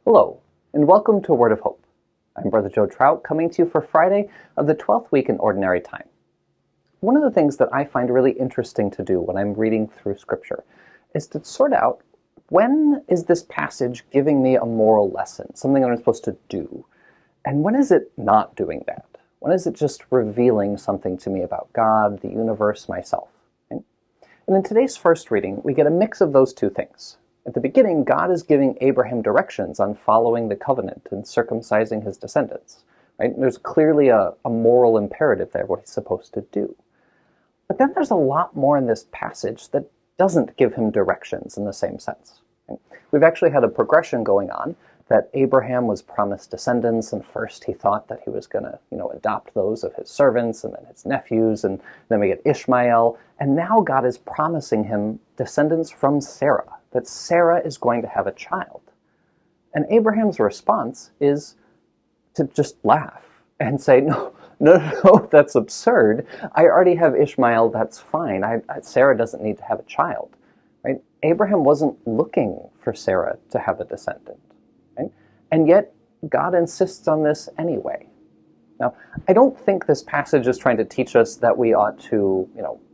Hello, and welcome to Word of Hope. I'm Brother Joe Trout, coming to you for Friday of the 12th week in Ordinary Time. One of the things that I find really interesting to do when I'm reading through Scripture is to sort out, when is this passage giving me a moral lesson, something that I'm supposed to do, and when is it not doing that? When is it just revealing something to me about God, the universe, myself? Right? And in today's first reading, we get a mix of those two things. At the beginning, God is giving Abraham directions on following the covenant and circumcising his descendants. Right? There's clearly a moral imperative there, what he's supposed to do. But then there's a lot more in this passage that doesn't give him directions in the same sense. Right? We've actually had a progression going on that Abraham was promised descendants, and first he thought that he was going to, adopt those of his servants and then his nephews, and then we get Ishmael, and now God is promising him descendants from Sarah, that Sarah is going to have a child. And Abraham's response is to just laugh and say, no, that's absurd. I already have Ishmael, that's fine. Sarah doesn't need to have a child. Right? Abraham wasn't looking for Sarah to have a descendant. Right? And yet, God insists on this anyway. Now, I don't think this passage is trying to teach us that we ought to,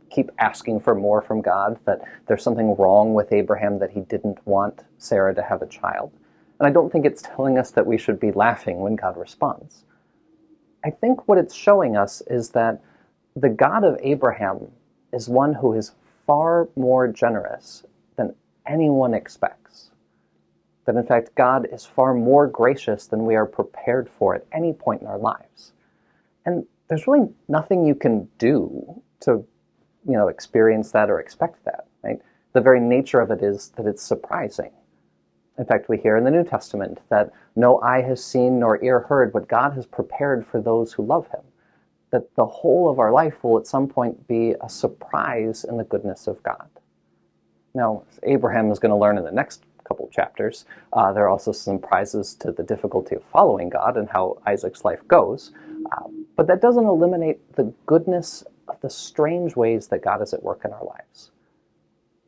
keep asking for more from God, that there's something wrong with Abraham, that he didn't want Sarah to have a child. And I don't think it's telling us that we should be laughing when God responds. I think what it's showing us is that the God of Abraham is one who is far more generous than anyone expects. That in fact, God is far more gracious than we are prepared for at any point in our lives. And there's really nothing you can do to experience that or expect that, right? The very nature of it is that it's surprising. In fact, we hear in the New Testament that no eye has seen nor ear heard what God has prepared for those who love him. That the whole of our life will at some point be a surprise in the goodness of God. Now, as Abraham is going to learn in the next couple of chapters, there are also some surprises to the difficulty of following God and how Isaac's life goes. But that doesn't eliminate the goodness of the strange ways that God is at work in our lives.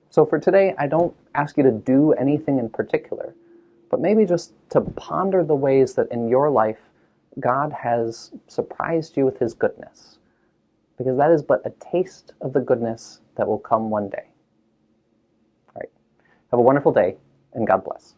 So for today, I don't ask you to do anything in particular, but maybe just to ponder the ways that in your life, God has surprised you with his goodness, because that is but a taste of the goodness that will come one day. All right. Have a wonderful day, and God bless.